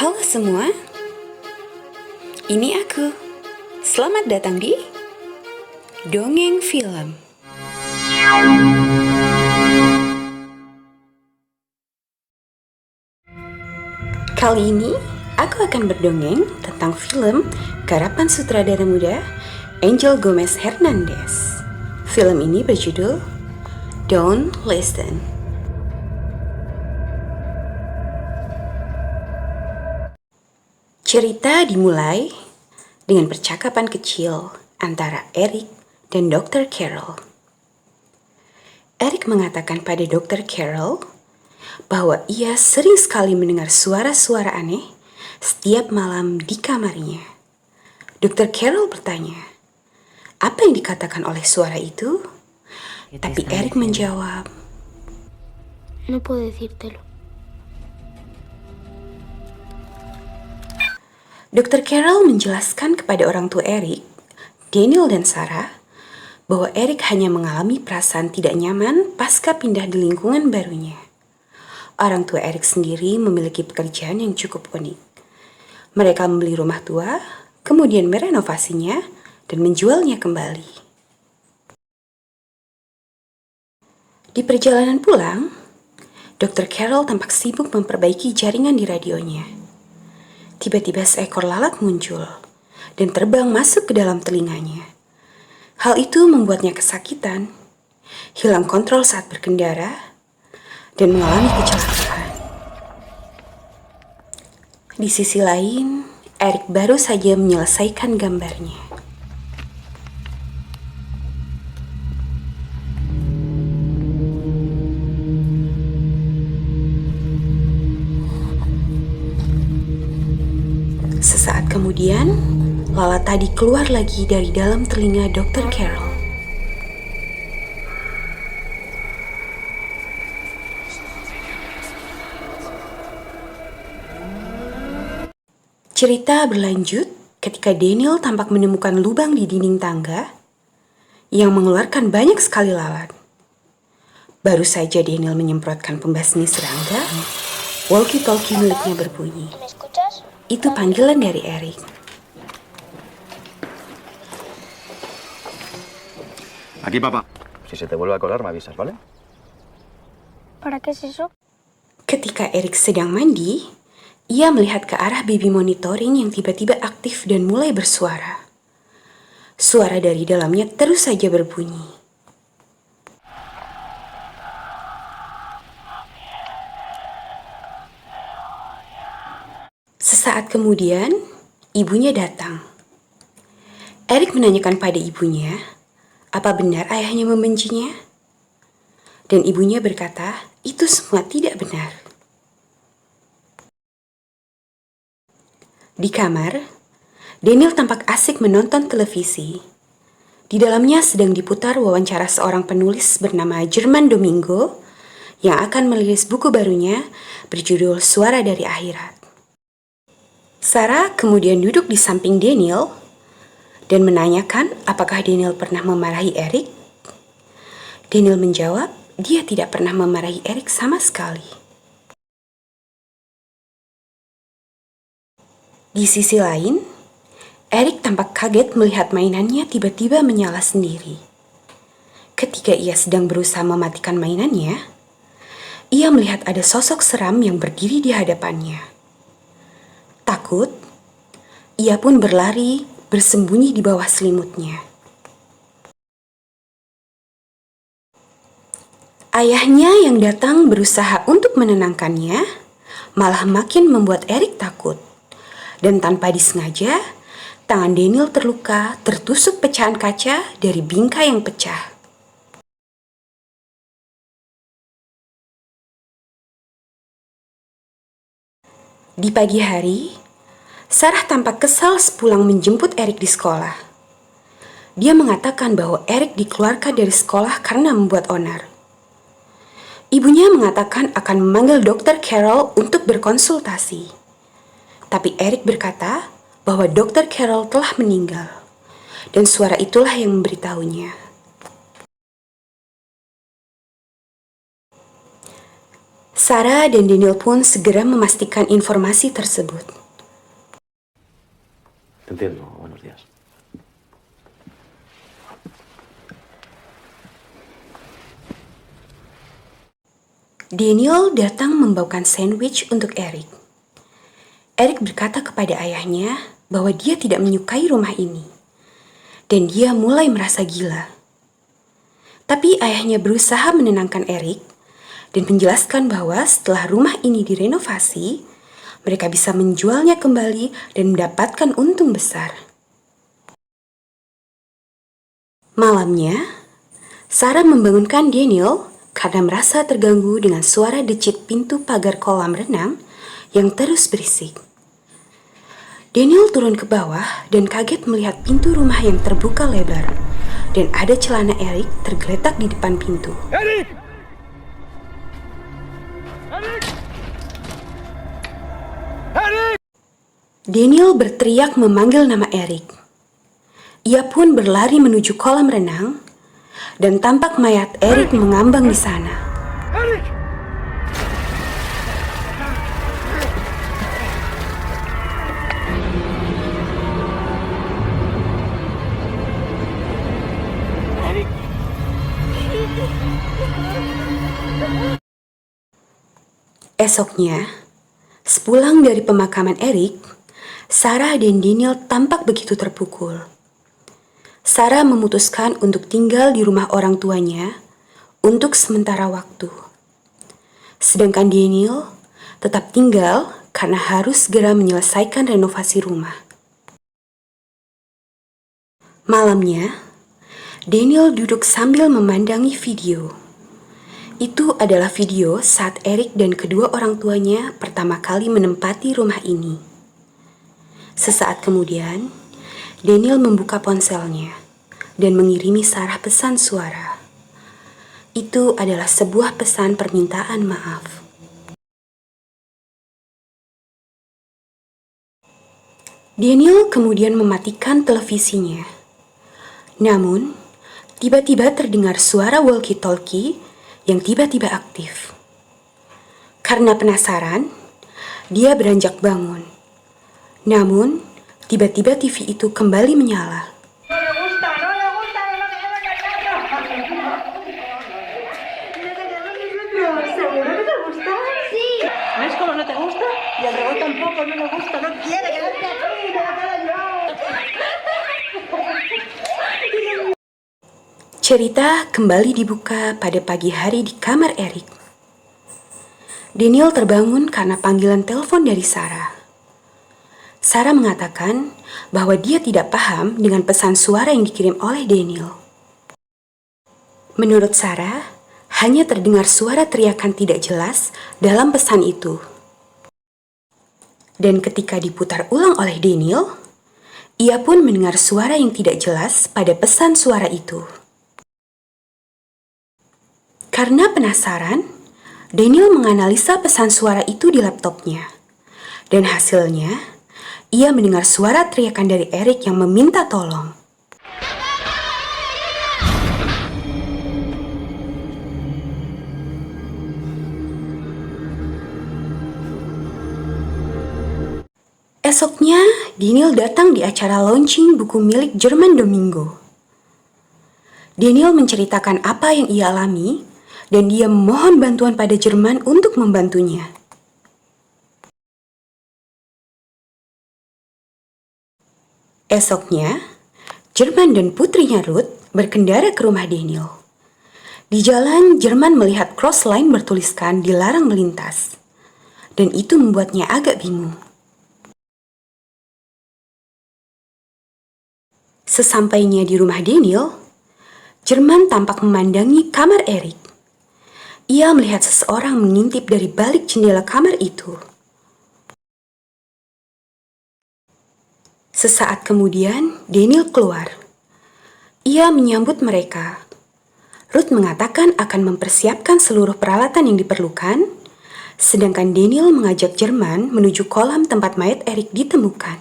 Halo semua, ini aku. Selamat datang di Dongeng Film. Kali ini, aku akan berdongeng tentang film garapan sutradara muda Angel Gomez Hernandez. Film ini berjudul Don't Listen. Cerita dimulai dengan percakapan kecil antara Eric dan Dr. Carol. Eric mengatakan pada Dr. Carol bahwa ia sering sekali mendengar suara-suara aneh setiap malam di kamarnya. Dr. Carol bertanya, apa yang dikatakan oleh suara itu? Tapi Eric menjawab, No puedo decírtelo. Dr. Carol menjelaskan kepada orang tua Eric, Daniel dan Sarah, bahwa Eric hanya mengalami perasaan tidak nyaman pasca pindah di lingkungan barunya. Orang tua Eric sendiri memiliki pekerjaan yang cukup unik. Mereka membeli rumah tua, kemudian merenovasinya dan menjualnya kembali. Di perjalanan pulang, Dr. Carol tampak sibuk memperbaiki jaringan di radionya. Tiba-tiba seekor lalat muncul dan terbang masuk ke dalam telinganya. Hal itu membuatnya kesakitan, hilang kontrol saat berkendara, dan mengalami kecelakaan. Di sisi lain, Eric baru saja menyelesaikan gambarnya. Sesaat kemudian, lalat tadi keluar lagi dari dalam telinga Dr. Carol. Cerita berlanjut ketika Daniel tampak menemukan lubang di dinding tangga yang mengeluarkan banyak sekali lalat. Baru saja Daniel menyemprotkan pembasmi serangga, walkie-talkie miliknya berbunyi. Itu panggilan dari Eric. Aquí, papá. Si se te vuelve a colar, me avisas, ¿vale? ¿Para qué es eso? Ketika Eric sedang mandi, ia melihat ke arah baby monitoring yang tiba-tiba aktif dan mulai bersuara. Suara dari dalamnya terus saja berbunyi. Sesaat kemudian, ibunya datang. Eric menanyakan pada ibunya, apa benar ayahnya membencinya? Dan ibunya berkata, itu semua tidak benar. Di kamar, Daniel tampak asik menonton televisi. Di dalamnya sedang diputar wawancara seorang penulis bernama German Domingo yang akan merilis buku barunya berjudul Suara dari Akhirat. Sarah kemudian duduk di samping Daniel dan menanyakan apakah Daniel pernah memarahi Eric. Daniel menjawab, dia tidak pernah memarahi Eric sama sekali. Di sisi lain, Eric tampak kaget melihat mainannya tiba-tiba menyala sendiri. Ketika ia sedang berusaha mematikan mainannya, ia melihat ada sosok seram yang berdiri di hadapannya. Takut, ia pun berlari bersembunyi di bawah selimutnya. Ayahnya yang datang berusaha untuk menenangkannya, malah makin membuat Eric takut. Dan tanpa disengaja, tangan Daniel terluka tertusuk pecahan kaca dari bingkai yang pecah. Di pagi hari, Sarah tampak kesal sepulang menjemput Eric di sekolah. Dia mengatakan bahwa Eric dikeluarkan dari sekolah karena membuat onar. Ibunya mengatakan akan memanggil Dr. Carol untuk berkonsultasi. Tapi Eric berkata bahwa Dr. Carol telah meninggal. Dan suara itulah yang memberitahunya. Sarah dan Daniel pun segera memastikan informasi tersebut. Te entiendo. Buenos días. Daniel datang membawakan sandwich untuk Eric. Eric berkata kepada ayahnya bahwa dia tidak menyukai rumah ini, dan dia mulai merasa gila. Tapi ayahnya berusaha menenangkan Eric dan menjelaskan bahwa setelah rumah ini direnovasi, mereka bisa menjualnya kembali dan mendapatkan untung besar. Malamnya, Sarah membangunkan Daniel karena merasa terganggu dengan suara decit pintu pagar kolam renang yang terus berisik. Daniel turun ke bawah dan kaget melihat pintu rumah yang terbuka lebar dan ada celana Eric tergeletak di depan pintu. ¡Eric! ¡Eric! ¡Eric! Daniel berteriak memanggil nama Eric. Ia pun berlari menuju kolam renang dan tampak mayat Eric mengambang di sana. ¡Eric! Esoknya, sepulang dari pemakaman Eric, Sarah dan Daniel tampak begitu terpukul. Sarah memutuskan untuk tinggal di rumah orang tuanya untuk sementara waktu. Sedangkan Daniel tetap tinggal karena harus segera menyelesaikan renovasi rumah. Malamnya, Daniel duduk sambil memandangi video. Itu adalah video saat Eric dan kedua orang tuanya pertama kali menempati rumah ini. Sesaat kemudian, Daniel membuka ponselnya dan mengirimi Sarah pesan suara. Itu adalah sebuah pesan permintaan maaf. Daniel kemudian mematikan televisinya. Namun, tiba-tiba terdengar suara walkie-talkie yang tiba-tiba aktif. Karena penasaran, dia beranjak bangun. Namun, tiba-tiba TV itu kembali menyala. ¿Ves cómo no te gusta? Y al revés tampoco, no me gusta, no quiere quedarte aquí, te la cara yo. Cerita kembali dibuka pada pagi hari di kamar Eric. Daniel terbangun karena panggilan telepon dari Sarah. Sarah mengatakan bahwa dia tidak paham dengan pesan suara yang dikirim oleh Daniel. Menurut Sarah, hanya terdengar suara teriakan tidak jelas dalam pesan itu. Dan ketika diputar ulang oleh Daniel, ia pun mendengar suara yang tidak jelas pada pesan suara itu. Karena penasaran, Daniel menganalisa pesan suara itu di laptopnya. Dan hasilnya, ia mendengar suara teriakan dari Eric yang meminta tolong. Esoknya, Daniel datang di acara launching buku milik Jerman Domingo. Daniel menceritakan apa yang ia alami dan dia memohon bantuan pada Jerman untuk membantunya. Esoknya, Jerman dan putrinya Ruth berkendara ke rumah Daniel. Di jalan, Jerman melihat cross line bertuliskan dilarang melintas. Dan itu membuatnya agak bingung. Sesampainya di rumah Daniel, Jerman tampak memandangi kamar Eric. Ia melihat seseorang mengintip dari balik jendela kamar itu. Sesaat kemudian, Daniel keluar. Ia menyambut mereka. Ruth mengatakan akan mempersiapkan seluruh peralatan yang diperlukan, sedangkan Daniel mengajak Jerman menuju kolam tempat mayat Eric ditemukan.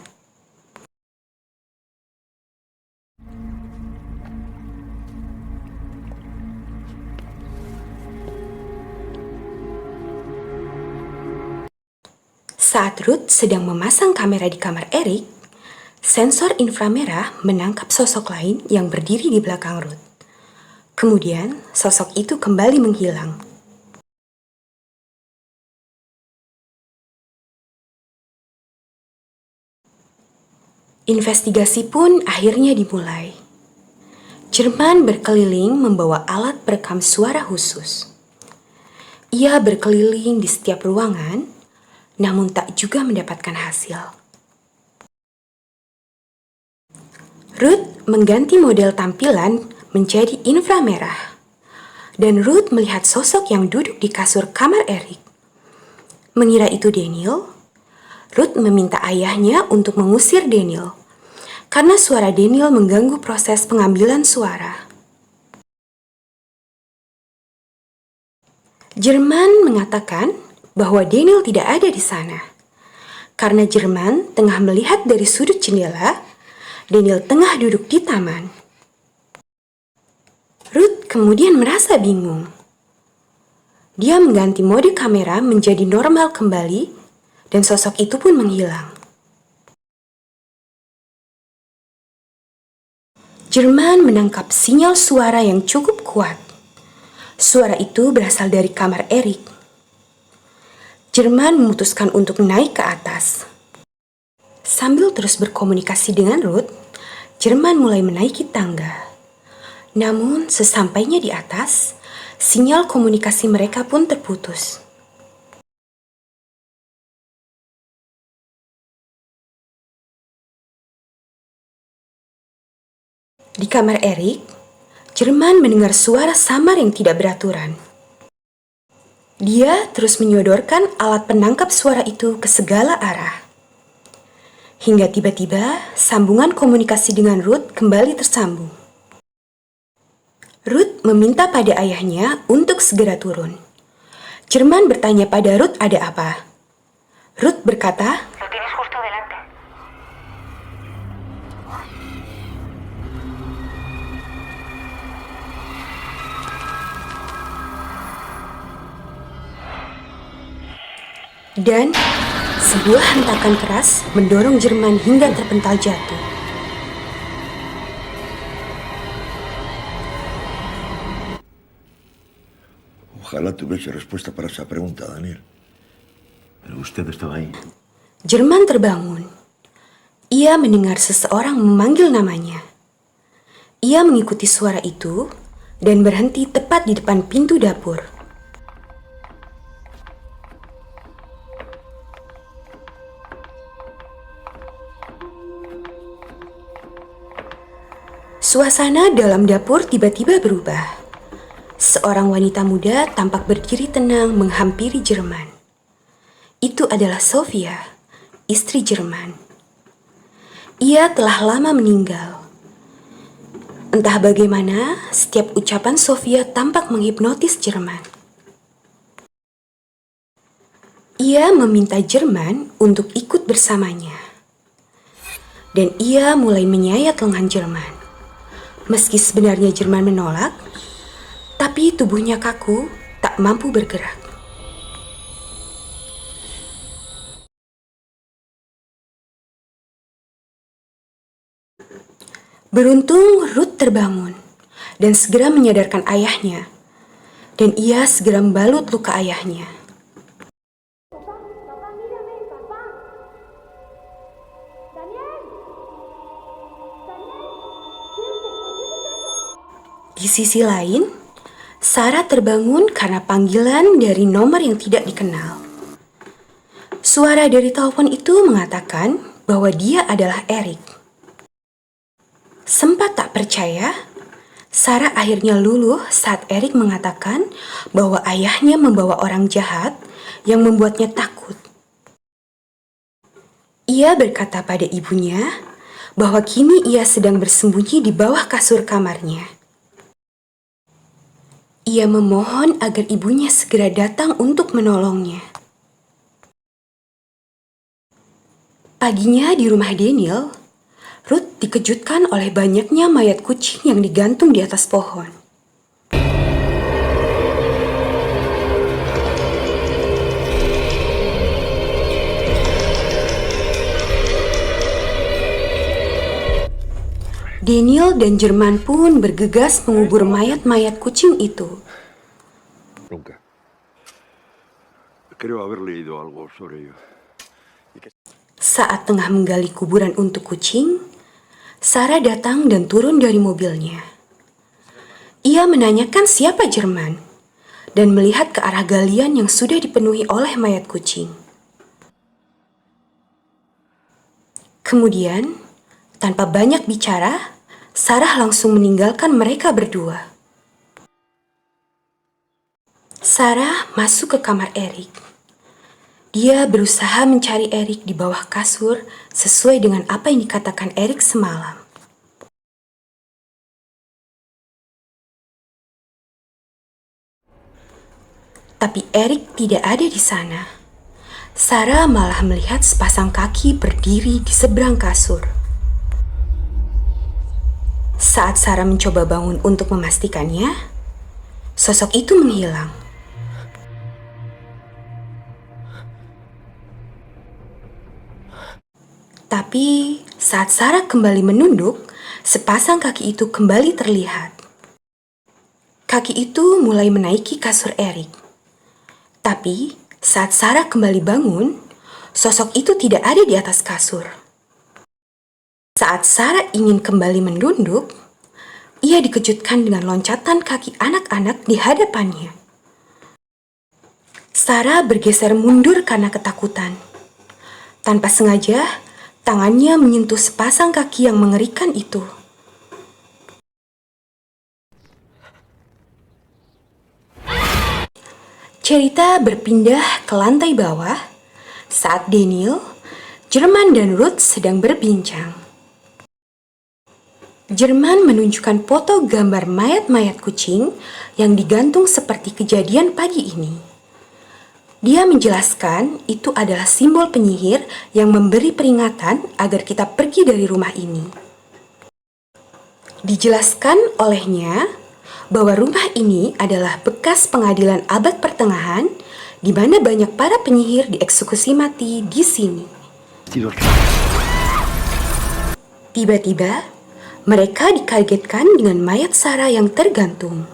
Saat Ruth sedang memasang kamera di kamar Eric, sensor inframerah menangkap sosok lain yang berdiri di belakang Ruth. Kemudian, sosok itu kembali menghilang. Investigasi pun akhirnya dimulai. Jerman berkeliling membawa alat perekam suara khusus. Ia berkeliling di setiap ruangan, namun tak juga mendapatkan hasil. Ruth mengganti model tampilan menjadi inframerah, dan Ruth melihat sosok yang duduk di kasur kamar Eric. Mengira itu Daniel, Ruth meminta ayahnya untuk mengusir Daniel, karena suara Daniel mengganggu proses pengambilan suara. Jerman mengatakan bahwa Daniel tidak ada di sana. Karena Jerman tengah melihat dari sudut jendela, Daniel tengah duduk di taman. Ruth kemudian merasa bingung. Dia mengganti mode kamera menjadi normal kembali, dan sosok itu pun menghilang. Jerman menangkap sinyal suara yang cukup kuat. Suara itu berasal dari kamar Eric. Jerman memutuskan untuk naik ke atas. Sambil terus berkomunikasi dengan Ruth, Jerman mulai menaiki tangga. Namun, sesampainya di atas, sinyal komunikasi mereka pun terputus. Di kamar Eric, Jerman mendengar suara samar yang tidak beraturan. Dia terus menyodorkan alat penangkap suara itu ke segala arah. Hingga tiba-tiba sambungan komunikasi dengan Ruth kembali tersambung. Ruth meminta pada ayahnya untuk segera turun. Jerman bertanya pada Ruth ada apa. Ruth berkata, Lo tienes justo delante. dan sebuah hentakan keras mendorong Jerman hingga terpental jatuh. Ojalá tuviese respuesta para esa pregunta, Daniel. Pero usted estaba ahí. Jerman terbangun. Ia mendengar seseorang memanggil namanya. Ia mengikuti suara itu dan berhenti tepat di depan pintu dapur. Suasana dalam dapur tiba-tiba berubah. Seorang wanita muda tampak berdiri tenang menghampiri Jerman. Itu adalah Sofia, istri Jerman. Ia telah lama meninggal. Entah bagaimana, setiap ucapan Sofia tampak menghipnotis Jerman. Ia meminta Jerman untuk ikut bersamanya. Dan ia mulai menyayat lengan Jerman. Meski sebenarnya Jerman menolak, tapi tubuhnya kaku, tak mampu bergerak. Beruntung Ruth terbangun dan segera menyadarkan ayahnya, dan ia segera membalut luka ayahnya. Di sisi lain, Sarah terbangun karena panggilan dari nomor yang tidak dikenal. Suara dari telepon itu mengatakan bahwa dia adalah Eric. Sempat tak percaya, Sarah akhirnya luluh saat Eric mengatakan bahwa ayahnya membawa orang jahat yang membuatnya takut. Ia berkata pada ibunya bahwa kini ia sedang bersembunyi di bawah kasur kamarnya. Ia memohon agar ibunya segera datang untuk menolongnya. Paginya di rumah Daniel, Ruth dikejutkan oleh banyaknya mayat kucing yang digantung di atas pohon. Daniel dan Jerman pun bergegas mengubur mayat-mayat kucing itu. Nunca. Creo haber leído algo sobre ello. Saat tengah menggali kuburan untuk kucing, Sarah datang dan turun dari mobilnya. Ia menanyakan siapa Jerman dan melihat ke arah galian yang sudah dipenuhi oleh mayat kucing. Kemudian, tanpa banyak bicara, Sarah langsung meninggalkan mereka berdua. Sarah masuk ke kamar Eric. Dia berusaha mencari Eric di bawah kasur sesuai dengan apa yang dikatakan Eric semalam. Tapi Eric tidak ada di sana. Sarah malah melihat sepasang kaki berdiri di seberang kasur. Saat Sarah mencoba bangun untuk memastikannya, sosok itu menghilang. Tapi saat Sarah kembali menunduk, sepasang kaki itu kembali terlihat. Kaki itu mulai menaiki kasur Eric. Tapi saat Sarah kembali bangun, sosok itu tidak ada di atas kasur. Saat Sarah ingin kembali menunduk, ia dikejutkan dengan loncatan kaki anak-anak di hadapannya. Sarah bergeser mundur karena ketakutan. Tanpa sengaja, tangannya menyentuh sepasang kaki yang mengerikan itu. Cerita berpindah ke lantai bawah saat Daniel, Jerman dan Ruth sedang berbincang. Jerman menunjukkan foto gambar mayat-mayat kucing yang digantung seperti kejadian pagi ini. Dia menjelaskan itu adalah simbol penyihir yang memberi peringatan agar kita pergi dari rumah ini. Dijelaskan olehnya bahwa rumah ini adalah bekas pengadilan abad pertengahan di mana banyak para penyihir dieksekusi mati di sini. Tiba-tiba, mereka dikagetkan dengan mayat Sarah yang tergantung.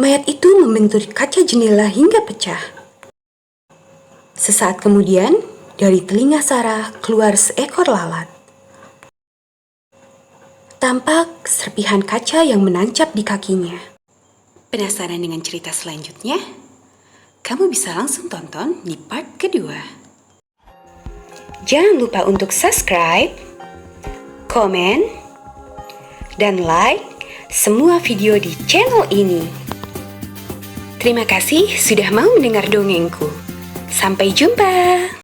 Mayat itu membenturi kaca jendela hingga pecah. Sesaat kemudian, dari telinga Sarah keluar seekor lalat. Tampak serpihan kaca yang menancap di kakinya. Penasaran dengan cerita selanjutnya? Kamu bisa langsung tonton di part kedua. Jangan lupa untuk subscribe, komen, dan like semua video di channel ini. Terima kasih sudah mau mendengar dongengku. Sampai jumpa.